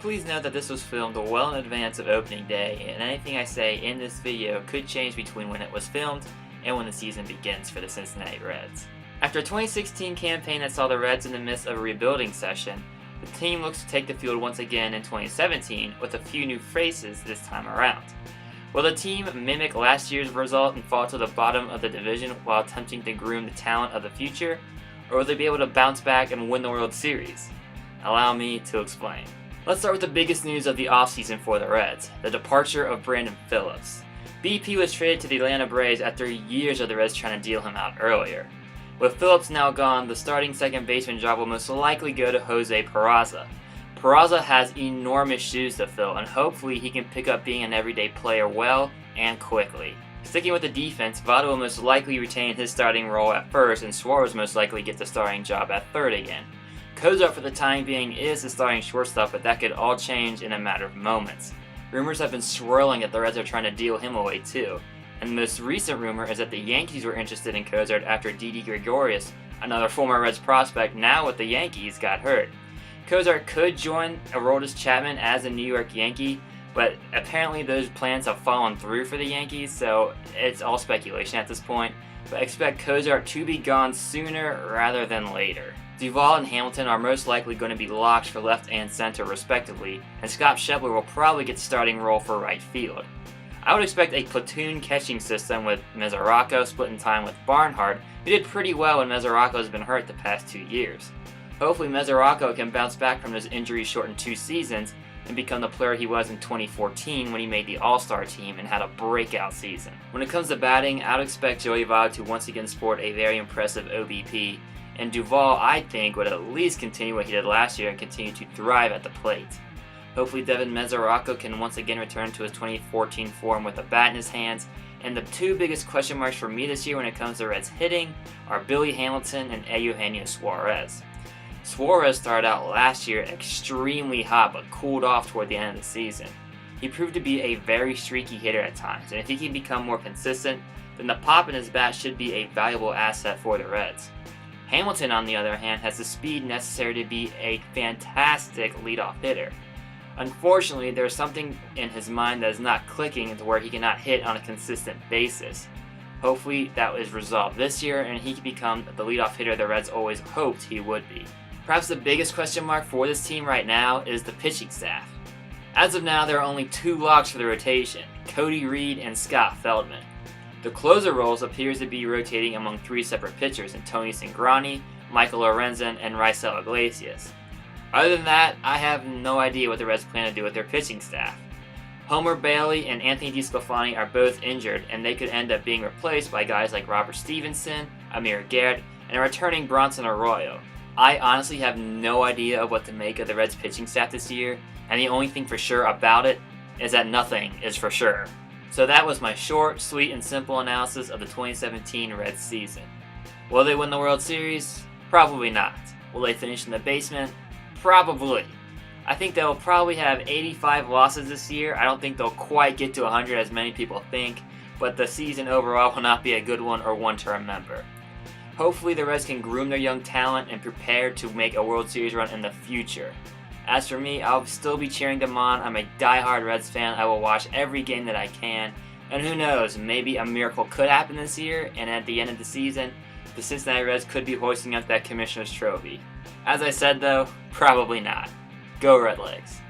Please note that this was filmed well in advance of opening day, and anything I say in this video could change between when it was filmed and when the season begins for the Cincinnati Reds. After a 2016 campaign that saw the Reds in the midst of a rebuilding session, the team looks to take the field once again in 2017 with a few new faces this time around. Will the team mimic last year's result and fall to the bottom of the division while attempting to groom the talent of the future, or will they be able to bounce back and win the World Series? Allow me to explain. Let's start with the biggest news of the offseason for the Reds, the departure of Brandon Phillips. BP was traded to the Atlanta Braves after years of the Reds trying to deal him out earlier. With Phillips now gone, the starting second baseman job will most likely go to Jose Peraza. Peraza has enormous shoes to fill, and hopefully he can pick up being an everyday player well and quickly. Sticking with the defense, Votto will most likely retain his starting role at first, and Suarez most likely get the starting job at third again. Cozart for the time being is the starting shortstop, but that could all change in a matter of moments. Rumors have been swirling that the Reds are trying to deal him away too, and the most recent rumor is that the Yankees were interested in Cozart after Didi Gregorius, another former Reds prospect now with the Yankees, got hurt. Cozart could join Aroldis Chapman as a New York Yankee, but apparently those plans have fallen through for the Yankees, so it's all speculation at this point, but expect Cozart to be gone sooner rather than later. Duvall and Hamilton are most likely going to be locked for left and center respectively, and Scott Schebler will probably get the starting role for right field. I would expect a platoon catching system with Mesoraco splitting time with Barnhart, who did pretty well when Mesoraco has been hurt the past 2 years. Hopefully Mesoraco can bounce back from those injury-shortened 2 seasons and become the player he was in 2014 when he made the All-Star team and had a breakout season. When it comes to batting, I would expect Joey Votto to once again sport a very impressive OBP, and Duvall, I think, would at least continue what he did last year and continue to thrive at the plate. Hopefully Devin Mesoraco can once again return to his 2014 form with a bat in his hands, and the 2 biggest question marks for me this year when it comes to Reds hitting are Billy Hamilton and Eugenio Suarez. Suarez started out last year extremely hot but cooled off toward the end of the season. He proved to be a very streaky hitter at times, and if he can become more consistent, then the pop in his bat should be a valuable asset for the Reds. Hamilton, on the other hand, has the speed necessary to be a fantastic leadoff hitter. Unfortunately, there's something in his mind that is not clicking to where he cannot hit on a consistent basis. Hopefully that is resolved this year and he can become the leadoff hitter the Reds always hoped he would be. Perhaps the biggest question mark for this team right now is the pitching staff. As of now, there are only 2 locks for the rotation, Cody Reed and Scott Feldman. The closer roles appears to be rotating among 3 separate pitchers in Tony Cingrani, Michael Lorenzen, and Raisel Iglesias. Other than that, I have no idea what the Reds plan to do with their pitching staff. Homer Bailey and Anthony DeSclafani are both injured, and they could end up being replaced by guys like Robert Stevenson, Amir Garrett, and a returning Bronson Arroyo. I honestly have no idea of what to make of the Reds pitching staff this year, and the only thing for sure about it is that nothing is for sure. So that was my short, sweet, and simple analysis of the 2017 Reds season. Will they win the World Series? Probably not. Will they finish in the basement? Probably. I think they'll probably have 85 losses this year. I don't think they'll quite get to 100 as many people think, but the season overall will not be a good one or one to remember. Hopefully the Reds can groom their young talent and prepare to make a World Series run in the future. As for me, I'll still be cheering them on. I'm a die-hard Reds fan. I will watch every game that I can. And who knows, maybe a miracle could happen this year, and at the end of the season, the Cincinnati Reds could be hoisting up that Commissioner's Trophy. As I said though, probably not. Go Red Legs.